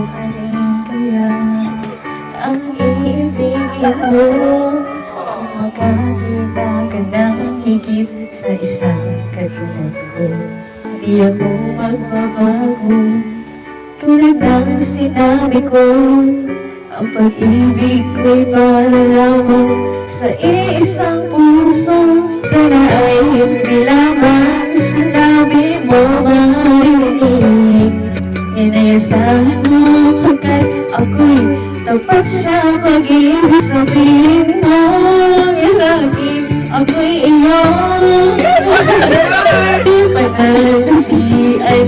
pa rin kaya ang iibigin mo. Kung makakita ka ng higit sa isang katulad ko, di ako magbabago. Tulad ng sinabi ko, ang pag-ibig ko'y para lamang sa iisang puso. Sana ay hindi lamang sinabi mo marinig. Inayasahan mo pagkat ako'y tapat sa pag-ibig. Sabihin mo yung aking ako'y iyong di pa na hindi ay